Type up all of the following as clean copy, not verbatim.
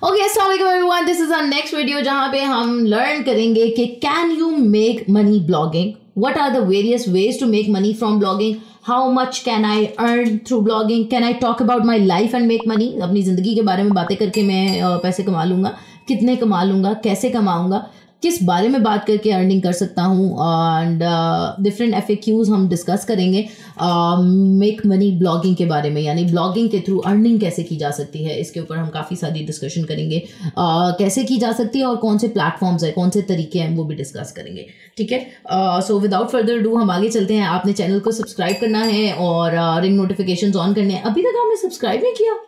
Okay, अस्सलाम वालेकुम everyone, this is our next video जहां पे हम लर्न करेंगे कि can you make money blogging, what are the various ways to make money from blogging, how much can I earn through blogging, can I talk about my life and make money, अपनी ज़िंदगी के बारे में बातें करके मैं पैसे कमा लूँगा, कितने कमा लूँगा, कैसे कमाऊँगा, किस बारे में बात करके अर्निंग कर सकता हूँ, एंड डिफरेंट FAQs हम डिस्कस करेंगे मेक मनी ब्लॉगिंग के बारे में, यानी ब्लॉगिंग के थ्रू अर्निंग कैसे की जा सकती है, इसके ऊपर हम काफ़ी सारी डिस्कशन करेंगे, कैसे की जा सकती है और कौन से प्लेटफॉर्म्स है, कौन से तरीके हैं, वो भी डिस्कस करेंगे। ठीक है, सो विदाउट फर्दर डू हम आगे चलते हैं। आपने चैनल को सब्सक्राइब करना है और रिंग नोटिफिकेशन ऑन करने हैं। अभी तक आपने सब्सक्राइब नहीं किया,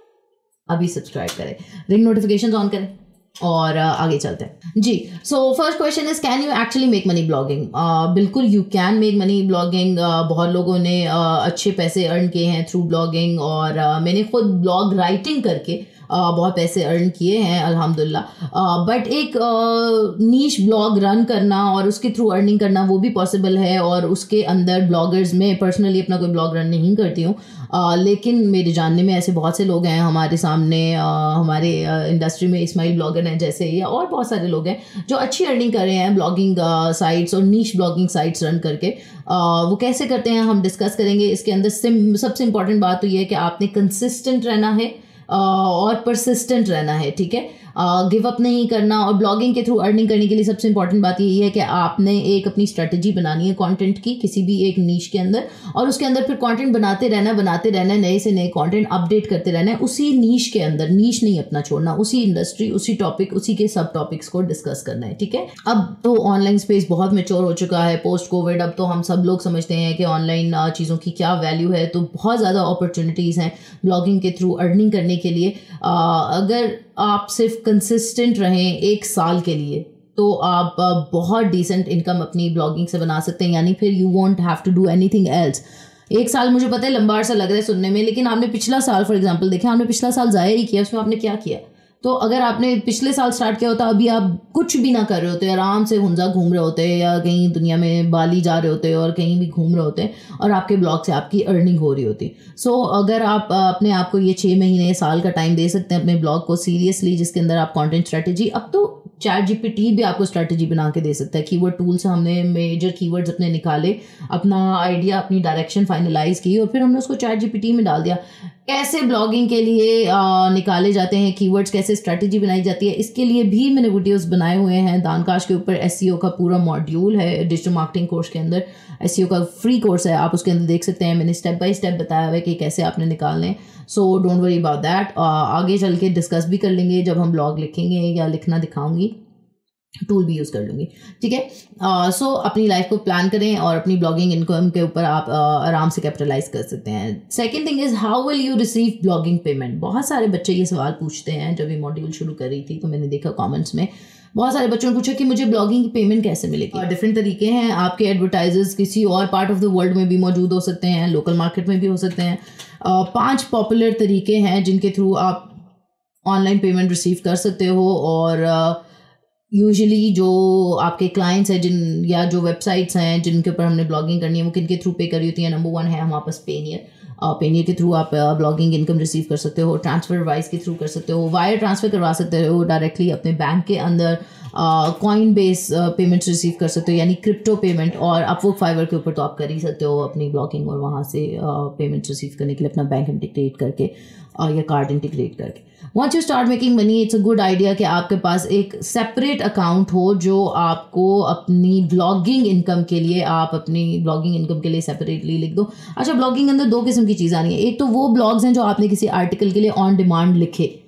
अभी सब्सक्राइब करें, रिंग नोटिफिकेशन ऑन करें और आगे चलते हैं जी। So first question is, can you actually make money blogging? बिल्कुल you can make money blogging. बहुत लोगों ने अच्छे पैसे अर्न किए हैं थ्रू ब्लॉगिंग, और मैंने खुद ब्लॉग राइटिंग करके बहुत पैसे अर्न किए हैं अल्हम्दुलिल्लाह। बट एक नीश ब्लॉग रन करना और उसके थ्रू अर्निंग करना वो भी पॉसिबल है, और उसके अंदर ब्लॉगर्स में पर्सनली अपना कोई ब्लॉग रन नहीं करती हूँ, लेकिन मेरे जानने में ऐसे बहुत से लोग हैं हमारे सामने, हमारे इंडस्ट्री में इस्माइल ब्लॉगर हैं जैसे, या और बहुत सारे लोग हैं जो अच्छी अर्निंग कर रहे हैं ब्लॉगिंग साइट्स और नीश ब्लॉगिंग साइट्स रन करके। वो कैसे करते हैं हम डिस्कस करेंगे। इसके अंदर सबसे इंपॉर्टेंट बात तो ये है कि आपने कंसिस्टेंट रहना है और परसिस्टेंट रहना है। ठीक है, गिव अप नहीं करना। और ब्लॉगिंग के थ्रू अर्निंग करने के लिए सबसे इंपॉर्टेंट बात यही है कि आपने एक अपनी स्ट्रेटजी बनानी है कंटेंट की, किसी भी एक नीश के अंदर, और उसके अंदर फिर कंटेंट बनाते रहना, नए से नए कंटेंट अपडेट करते रहना है उसी नीश के अंदर। नीश नहीं अपना छोड़ना, उसी इंडस्ट्री, उसी टॉपिक, उसी के सब टॉपिक्स को डिस्कस करना है। ठीक है, अब तो ऑनलाइन स्पेस बहुत मैच्योर हो चुका है पोस्ट कोविड। अब तो हम सब लोग समझते हैं कि ऑनलाइन चीज़ों की क्या वैल्यू है, तो बहुत ज़्यादा अपॉर्चुनिटीज़ हैं ब्लॉगिंग के थ्रू अर्निंग करने के लिए। अगर आप सिर्फ कंसिस्टेंट रहें 1 साल के लिए, तो आप बहुत डिसेंट इनकम अपनी ब्लॉगिंग से बना सकते हैं, यानी फिर you won't have to do anything else. 1 साल मुझे पता है लंबा सा लग रहा है सुनने में, लेकिन आपने पिछला साल फॉर एग्जांपल देखें, आपने पिछला साल ज़ाया ही किया, उसमें आपने क्या किया? तो अगर आपने पिछले साल स्टार्ट किया होता, अभी आप कुछ भी ना कर रहे होते, आराम से हुंजा घूम रहे होते, या कहीं दुनिया में बाली जा रहे होते और कहीं भी घूम रहे होते, और आपके ब्लॉग से आपकी अर्निंग हो रही होती। सो अगर आप अपने आप को ये 6 महीने साल का टाइम दे सकते हैं अपने ब्लॉग को सीरियसली, जिसके अंदर आप कंटेंट स्ट्रेटजी, अब तो ChatGPT भी आपको स्ट्रेटजी बना के दे सकता है। कीवर्ड टूल से हमने मेजर कीवर्ड्स अपने निकाले, अपना आइडिया, अपनी डायरेक्शन फाइनलाइज की, और फिर हमने उसको ChatGPT में डाल दिया। कैसे ब्लॉगिंग के लिए निकाले जाते हैं कीवर्ड्स, कैसे स्ट्रेटजी बनाई जाती है, इसके लिए भी मैंने वीडियोस बनाए हुए हैं। दानकाश के ऊपर SEO का पूरा मॉड्यूल है डिजिटल मार्केटिंग कोर्स के अंदर, SEO का फ्री कोर्स है, आप उसके अंदर देख सकते हैं। मैंने स्टेप बाय स्टेप बताया हुआ है कि कैसे आपने निकालने हैं। So don't worry about that, आगे चल के डिस्कस भी कर लेंगे जब हम ब्लॉग लिखेंगे, या लिखना दिखाऊंगी, टूल भी यूज़ कर लूँगी। ठीक है, सो अपनी लाइफ को प्लान करें और अपनी ब्लॉगिंग इनकम के ऊपर आप आराम से कैपिटलाइज कर सकते हैं। Second thing is, how will you receive blogging payment? बहुत सारे बच्चे ये सवाल पूछते हैं। जब ये मॉड्यूल शुरू कर रही थी तो मैंने देखा कमेंट्स में बहुत सारे बच्चों ने पूछा कि मुझे ब्लॉगिंग की पेमेंट कैसे मिलेगी। डिफरेंट तरीके हैं, आपके एडवर्टाइजर्स किसी और पार्ट ऑफ द वर्ल्ड में भी मौजूद हो सकते हैं, लोकल मार्केट में भी हो सकते हैं। 5 पॉपुलर तरीके हैं जिनके थ्रू आप ऑनलाइन पेमेंट रिसीव कर सकते हो, और यूजुअली जो आपके क्लाइंट्स हैं जिन, या जो वेबसाइट्स हैं जिनके ऊपर हमने ब्लॉगिंग करनी है, वो किन के थ्रू पे करी होती है। नंबर 1 है हमारे पास पेनियर। पेनियर के थ्रू आप ब्लॉगिंग इनकम रिसीव कर सकते हो, ट्रांसफर वाइज के थ्रू कर सकते हो, वायर ट्रांसफ़र करवा सकते हो डायरेक्टली अपने बैंक के अंदर, कॉइन बेस पेमेंट्स रिसीव कर सकते हो, यानी क्रिप्टो पेमेंट, और अपवर्क, फाइवर के ऊपर तो आप कर ही सकते हो अपनी ब्लॉगिंग, और वहाँ से पेमेंट्स रिसीव करने के लिए अपना बैंक इंटीग्रेट करके या कार्ड इंटीग्रेट करके। Once you start making money, it's a good idea कि आपके पास एक सेपरेट अकाउंट हो जो आपको अपनी ब्लॉगिंग इनकम के लिए, आप अपनी ब्लॉगिंग इनकम के लिए सेपरेटली लिख दो। अच्छा, ब्लॉगिंग अंदर 2 किस्म की चीज़ आनी है। एक तो वो ब्लॉग्स हैं जो आपने किसी आर्टिकल के लिए ऑन डिमांड लिखे,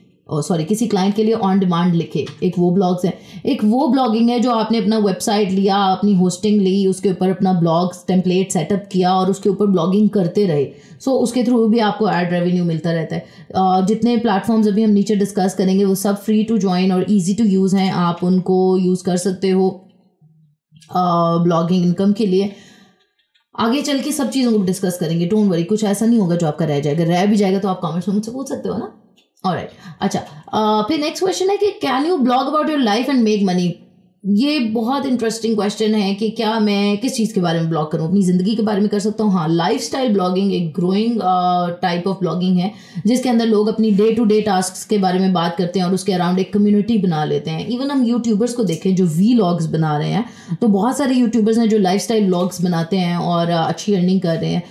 किसी क्लाइंट के लिए ऑन डिमांड लिखे, एक वो ब्लॉग्स हैं। एक वो ब्लॉगिंग है जो आपने अपना वेबसाइट लिया, अपनी होस्टिंग ली, उसके ऊपर अपना ब्लॉग्स टेम्पलेट सेटअप किया और उसके ऊपर ब्लॉगिंग करते रहे। सो उसके थ्रू भी आपको एड रेवेन्यू मिलता रहता है। जितने प्लेटफॉर्म्स अभी हम नीचे डिस्कस करेंगे वो सब फ्री टू ज्वाइन और ईजी टू यूज़ हैं, आप उनको यूज़ कर सकते हो ब्लॉगिंग इनकम के लिए। आगे चल के सब चीज़ों को डिस्कस करेंगे, डोंट वरी, कुछ ऐसा नहीं होगा जो आपका रह जाएगा। रह भी जाएगा तो आप कमेंट्स में मुझसे पूछ सकते हो ना। ऑलराइट, अच्छा, फिर नेक्स्ट क्वेश्चन है कि can you blog about your life and make money? ये बहुत इंटरेस्टिंग क्वेश्चन है कि क्या मैं किस चीज़ के बारे में ब्लॉग करूं, अपनी ज़िंदगी के बारे में कर सकता हूं। हाँ, लाइफस्टाइल ब्लॉगिंग एक ग्रोइंग टाइप ऑफ ब्लॉगिंग है जिसके अंदर लोग अपनी डे टू डे टास्क्स के बारे में बात करते हैं और उसके अराउंड एक कम्युनिटी बना लेते हैं। इवन हम यूट्यूबर्स को देखें जो व्लॉग्स बना रहे हैं, तो बहुत सारे यूट्यूबर्स हैं जो लाइफस्टाइल व्लॉग्स बनाते हैं और अच्छी अर्निंग कर रहे हैं।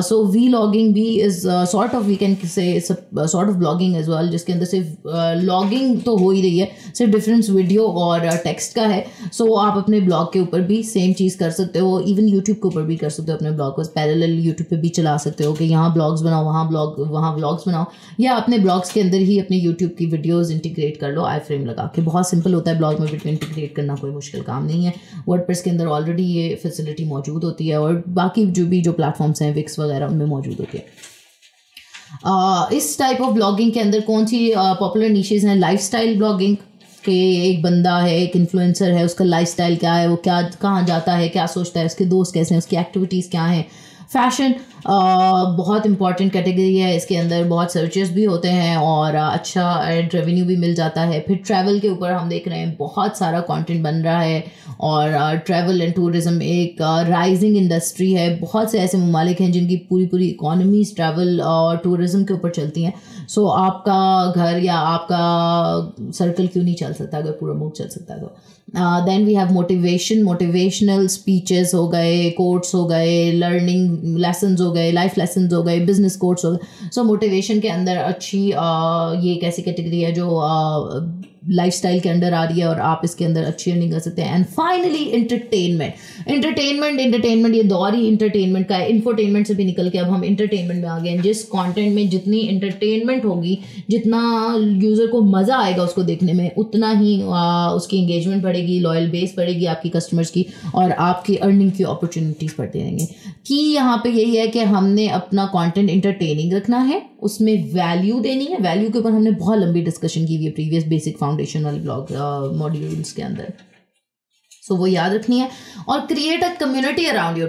सो व्लॉगिंग भी is sort of, we can say sort of blogging as well, जिसके अंदर सिर्फ लॉगिंग तो हो ही रही है, सिर्फ डिफरेंस वीडियो और टेक्स्ट का है। सो आप अपने ब्लॉग के ऊपर भी सेम चीज़ कर सकते हो, इवन यूट्यूब के ऊपर भी कर सकते हो। अपने ब्लॉग को पैरेलल यूट्यूब पे भी चला सकते हो कि यहाँ ब्लॉग्स बनाओ, वहाँ ब्लॉग्स बनाओ, या अपने ब्लॉग्स के अंदर ही अपने यूट्यूब की वीडियोस इंटीग्रेट कर लो आई फ्रेम लगा के। बहुत सिंपल होता है ब्लॉग में वीडियो इंटीग्रेट करना, कोई मुश्किल काम नहीं है। वर्डप्रेस के अंदर ऑलरेडी ये फैसिलिटी मौजूद होती है और बाकी जो प्लेटफॉर्म्स हैं विक्स वगैरह उनमें मौजूद होती है। इस टाइप ऑफ ब्लॉगिंग के अंदर कौन सी पॉपुलर नीशेज हैं? लाइफस्टाइल ब्लॉगिंग के एक बंदा है, एक इन्फ्लुएंसर है, उसका लाइफस्टाइल क्या है, वो क्या कहाँ जाता है, क्या सोचता है, उसके दोस्त कैसे हैं, उसकी एक्टिविटीज़ क्या हैं। फैशन बहुत इंपॉर्टेंट कैटेगरी है, इसके अंदर बहुत सर्चेस भी होते हैं और अच्छा एड रेवेन्यू भी मिल जाता है। फिर ट्रैवल के ऊपर हम देख रहे हैं बहुत सारा कंटेंट बन रहा है और ट्रैवल एंड टूरिज्म एक राइजिंग इंडस्ट्री है। बहुत से ऐसे ममालिक हैं जिनकी पूरी इकॉनमीज ट्रैवल और टूरिज्म के ऊपर चलती हैं। सो आपका घर या आपका सर्कल क्यों नहीं चल सकता अगर पूरा मुल्क चल सकता है तो। Then we have motivational speeches हो गए, कोट्स हो गए, लर्निंग लेसन्स हो गए, लाइफ लेसन्स हो गए, बिजनेस कोट्स हो गए। सो मोटिवेशन के अंदर अच्छी ये एक ऐसी कैटेगरी है जो लाइफस्टाइल के अंडर आ रही है और आप इसके अंदर अच्छी अर्निंग कर सकते हैं। एंड फाइनली एंटरटेनमेंट ये दौर ही इंटरटेनमेंट का है। इंफोटेनमेंट से भी निकल के अब हम इंटरटेनमेंट में आ गए हैं। जिस कंटेंट में जितनी इंटरटेनमेंट होगी, जितना यूज़र को मज़ा आएगा उसको देखने में, उतना ही उसकी इंगेजमेंट बढ़ेगी, लॉयल बेस बढ़ेगी आपकी कस्टमर्स की, और आपकी अर्निंग की अपॉर्चुनिटीज़ बढ़ते रहेंगे। कि यहाँ पे यही है कि हमने अपना कंटेंट इंटरटेनिंग रखना है, उसमें वैल्यू देनी है। वैल्यू के ऊपर हमने बहुत लंबी डिस्कशन की हुई है प्रीवियस बेसिक फाउंडेशन वाले ब्लॉग मॉड्यूल्स के अंदर। सो वो याद रखनी है। और create a community around your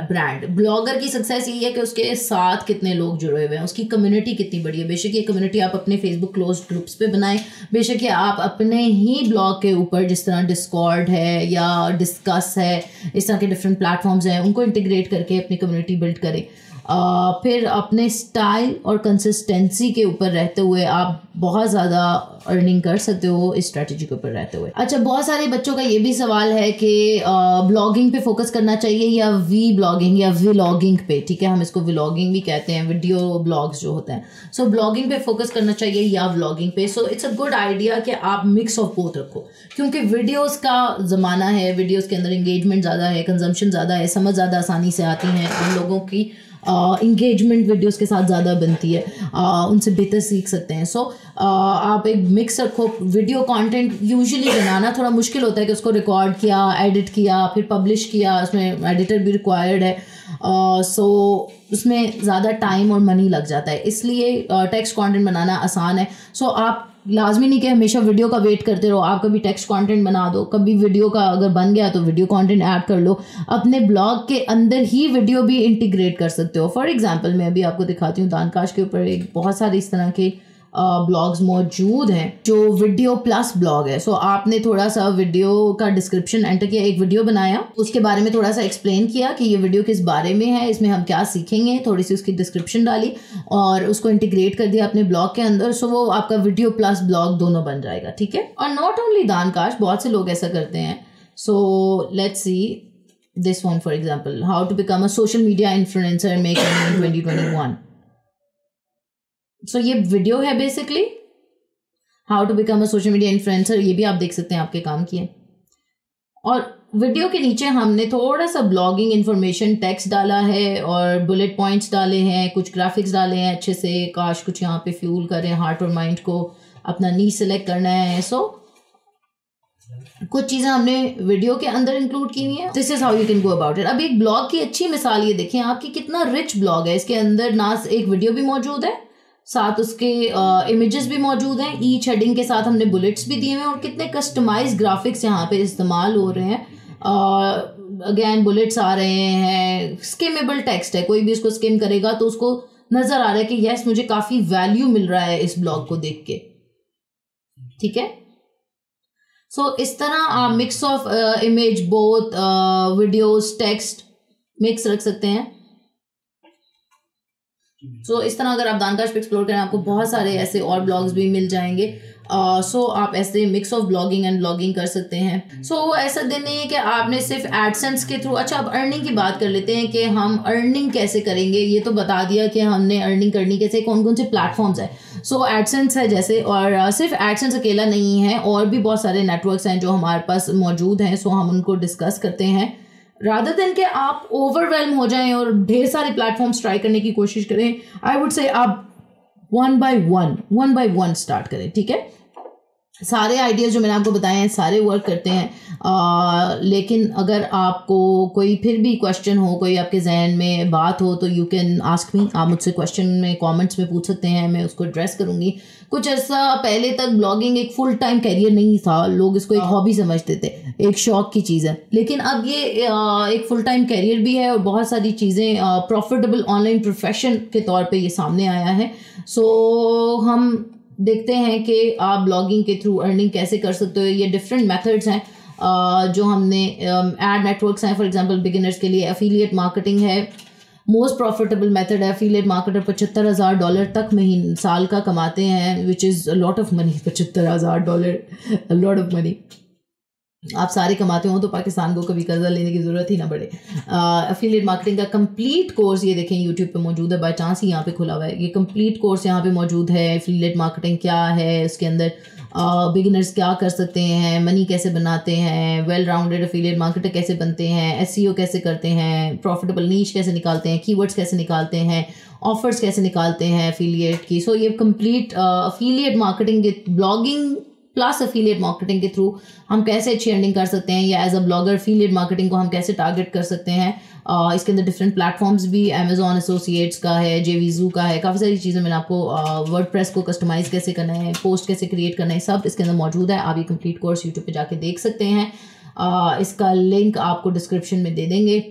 brand. Blogger की सक्सेस यही है कि उसके साथ कितने लोग जुड़े हुए हैं, उसकी कम्युनिटी कितनी बड़ी है। बेशक ये कम्युनिटी आप अपने फेसबुक क्लोज ग्रुप्स पे बनाएं, बेशक ये आप अपने ही ब्लॉग के ऊपर, जिस तरह डिस्कॉर्ड है या डिस्कस है, इस तरह के डिफरेंट प्लेटफॉर्म्स हैं, उनको इंटीग्रेट करके अपनी कम्युनिटी बिल्ड करें। फिर अपने स्टाइल और कंसिस्टेंसी के ऊपर रहते हुए आप बहुत ज़्यादा अर्निंग कर सकते हो इस स्ट्रेटजी के ऊपर रहते हुए। अच्छा, बहुत सारे बच्चों का ये भी सवाल है कि ब्लॉगिंग पे फोकस करना चाहिए या ब्लॉगिंग या व्लॉगिंग पे। ठीक है, हम इसको व्लॉगिंग भी कहते हैं, वीडियो ब्लॉग्स जो होते हैं। सो ब्लॉगिंग पे फोकस करना चाहिए या व्लॉगिंग पे। So it's a good idea कि आप मिक्स ऑफ बोथ रखो, क्योंकि वीडियोस का ज़माना है, वीडियोस के अंदर इंगेजमेंट ज़्यादा है, कंजम्पशन ज़्यादा है, समझ ज़्यादा आसानी से आती हैं उन लोगों की, इंगेजमेंट वीडियोस के साथ ज़्यादा बनती है, उनसे बेहतर सीख सकते हैं। सो आप एक मिक्स रखो। वीडियो कंटेंट यूजुअली बनाना थोड़ा मुश्किल होता है कि उसको रिकॉर्ड किया, एडिट किया, फिर पब्लिश किया, उसमें एडिटर भी रिक्वायर्ड है। सो उसमें ज़्यादा टाइम और मनी लग जाता है, इसलिए टेक्स्ट कंटेंट बनाना आसान है। सो आप लाजमी नहीं कि हमेशा वीडियो का वेट करते रहो, आप कभी टेक्स्ट कंटेंट बना दो, कभी वीडियो का अगर बन गया तो वीडियो कंटेंट ऐड कर लो। अपने ब्लॉग के अंदर ही वीडियो भी इंटीग्रेट कर सकते हो। फॉर एग्जांपल मैं अभी आपको दिखाती हूँ, दानकाश के ऊपर एक बहुत सारे इस तरह के ब्लॉग्स मौजूद हैं जो वीडियो प्लस ब्लॉग है। सो आपने थोड़ा सा वीडियो का डिस्क्रिप्शन एंटर किया, एक वीडियो बनाया, उसके बारे में थोड़ा सा एक्सप्लेन किया कि ये वीडियो किस बारे में है, इसमें हम क्या सीखेंगे, थोड़ी सी उसकी डिस्क्रिप्शन डाली और उसको इंटीग्रेट कर दिया अपने ब्लॉग के अंदर। सो वो आपका वीडियो प्लस ब्लॉग दोनों बन जाएगा। ठीक है, और नॉट ओनली दानकाश, बहुत से लोग ऐसा करते हैं। So let's see this one for example, how to become a social media influencer make money in 2021। So ये वीडियो है basically, how to become a social media influencer. ये भी आप देख सकते हैं आपके काम की है। और वीडियो के नीचे हमने थोड़ा सा ब्लॉगिंग इन्फॉर्मेशन टेक्स्ट डाला है और बुलेट पॉइंट्स डाले हैं, कुछ ग्राफिक्स डाले हैं अच्छे से, काश कुछ यहाँ पे फ्यूल करें हार्ट और माइंड को, अपना नी सेलेक्ट करना है। सो कुछ चीज़ें हमने वीडियो के अंदर इंक्लूड की हुई है। This is how you can go about it. अब एक ब्लॉग की अच्छी मिसाल ये देखें आपकी कितना रिच ब्लॉग है। इसके अंदर ना एक वीडियो भी मौजूद है, साथ उसके इमेजेस भी मौजूद हैं, ईच हेडिंग के साथ हमने बुलेट्स भी दिए हुए हैं, और कितने कस्टमाइज ग्राफिक्स यहाँ पे इस्तेमाल हो रहे हैं। अगेन बुलेट्स आ रहे हैं, स्किमेबल टेक्स्ट है, कोई भी इसको स्किम करेगा तो उसको नज़र आ रहा है कि यस मुझे काफ़ी वैल्यू मिल रहा है इस ब्लॉग को देख के। ठीक है, सो इस तरह आप mix of image both videos text mix रख सकते हैं। सो इस तरह अगर आप दानकाश पे एक्सप्लोर करें आपको बहुत सारे ऐसे और ब्लॉग्स भी मिल जाएंगे। सो आप ऐसे mix of blogging and blogging कर सकते हैं। सो ऐसा दिन नहीं है कि आपने सिर्फ एडसेंस के थ्रू। अच्छा, अब अर्निंग की बात कर लेते हैं कि हम अर्निंग कैसे करेंगे। ये तो बता दिया कि हमने अर्निंग करनी कैसे, कौन कौन से प्लेटफॉर्म्स है। सो एडसेंस है जैसे, और सिर्फ एडसेंस अकेला नहीं है, और भी बहुत सारे नेटवर्क्स हैं जो हमारे पास मौजूद हैं। सो हम उनको डिस्कस करते हैं रादर देन कि आप ओवरवेलम हो जाएं और ढेर सारे प्लेटफॉर्म्स ट्राई करने की कोशिश करें। आई वुड से आप वन बाय वन स्टार्ट करें, ठीक है। सारे आइडियाज़ जो मैंने आपको बताए हैं सारे वर्क करते हैं, लेकिन अगर आपको कोई फिर भी क्वेश्चन हो, कोई आपके जहन में बात हो, तो यू कैन आस्क मी। आप मुझसे क्वेश्चन में कमेंट्स में पूछ सकते हैं, मैं उसको एड्रेस करूँगी। कुछ ऐसा पहले तक ब्लॉगिंग एक फुल टाइम कैरियर नहीं था, लोग इसको एक हॉबी समझते थे, एक शौक की चीज़ है, लेकिन अब ये एक फुल टाइम कैरियर भी है और बहुत सारी चीज़ें प्रॉफिटेबल ऑनलाइन प्रोफेशन के तौर पे ये सामने आया है। सो हम देखते हैं कि आप ब्लॉगिंग के थ्रू अर्निंग कैसे कर सकते हो। ये डिफरेंट मेथड्स हैं जो हमने एड नेटवर्क्स हैं। फॉर एग्जांपल बिगिनर्स के लिए एफिलिएट मार्केटिंग है, मोस्ट प्रॉफिटेबल मेथड है। एफिलिएट मार्केटर $75,000 तक में साल का कमाते हैं, which is a lot of money. $75,000 a lot of money. आप सारे कमाते हो तो पाकिस्तान को कभी कर्जा लेने की ज़रूरत ही ना पड़े। एफिलिएट मार्केटिंग का कंप्लीट कोर्स ये देखें यूट्यूब पे मौजूद है, बाय चांस ही यहाँ पे खुला हुआ है। ये कंप्लीट कोर्स यहाँ पे मौजूद है। एफिलिएट मार्केटिंग क्या है, उसके अंदर बिगिनर्स क्या कर सकते हैं, मनी कैसे बनाते हैं, वेल राउंडेड एफिलिएट मार्केटर कैसे बनते हैं, एसईओ कैसे करते हैं, प्रॉफिटेबल नीश कैसे निकालते हैं, कीवर्ड्स कैसे निकालते हैं, ऑफर्स कैसे निकालते हैं एफिलिएट की। सो ये कंप्लीट एफिलिएट मार्केटिंग के ब्लॉगिंग प्लस एफिलिएट मार्केटिंग के थ्रू हम कैसे अच्छी अर्निंग कर सकते हैं, या as a blogger affiliate marketing को हम कैसे टारगेट कर सकते हैं। इसके अंदर डिफरेंट प्लेटफॉर्म्स भी, अमेजॉन एसोसिएट्स का है, जेवीजू का है, काफ़ी सारी चीज़ें। मैंने आपको वर्डप्रेस को कस्टमाइज़ कैसे करना है, पोस्ट कैसे क्रिएट करना है, सब इसके अंदर मौजूद है। आप ये कंप्लीट कोर्स यूट्यूब पे जाके देख सकते हैं। इसका लिंक आपको डिस्क्रिप्शन में दे देंगे,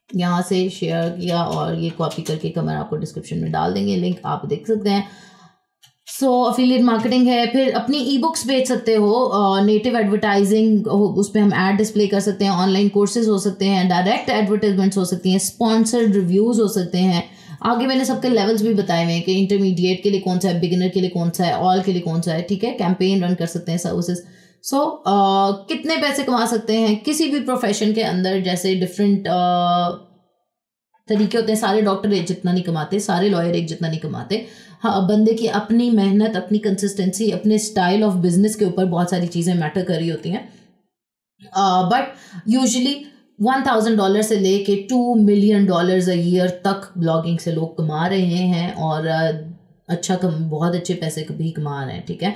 यहाँ से शेयर किया और ये कॉपी करके कमर आपको डिस्क्रिप्शन में डाल देंगे, लिंक आप देख सकते हैं। सो एफिलिएट मार्केटिंग है। फिर अपनी ई बुक्स बेच सकते हो, नेटिव एडवर्टाइजिंग, उस पर हम ऐड डिस्प्ले कर सकते हैं, ऑनलाइन कोर्सेज हो सकते हैं, डायरेक्ट एडवर्टाइजमेंट्स हो सकती हैं, स्पॉन्सर्ड रिव्यूज़ हो सकते हैं। आगे मैंने सबके लेवल्स भी बताए हुए हैं कि इंटरमीडिएट के लिए कौन सा है, बिगिनर के लिए कौन सा है, ऑल के लिए कौन सा है, ठीक है। कैंपेन रन कर सकते हैं, सर्विसेज। सो कितने पैसे कमा सकते हैं किसी भी प्रोफेशन के अंदर, जैसे डिफरेंट तरीके होते हैं। सारे डॉक्टर एक जितना नहीं कमाते, सारे लॉयर एक जितना नहीं कमाते। हाँ, बंदे की अपनी मेहनत, अपनी कंसिस्टेंसी, अपने स्टाइल ऑफ बिजनेस के ऊपर बहुत सारी चीज़ें मैटर कर रही होती हैं। बट यूजुअली $1,000 से लेके $2 million अ ईयर तक ब्लॉगिंग से लोग कमा रहे हैं, और बहुत अच्छे पैसे भी कमा रहे हैं, ठीक है।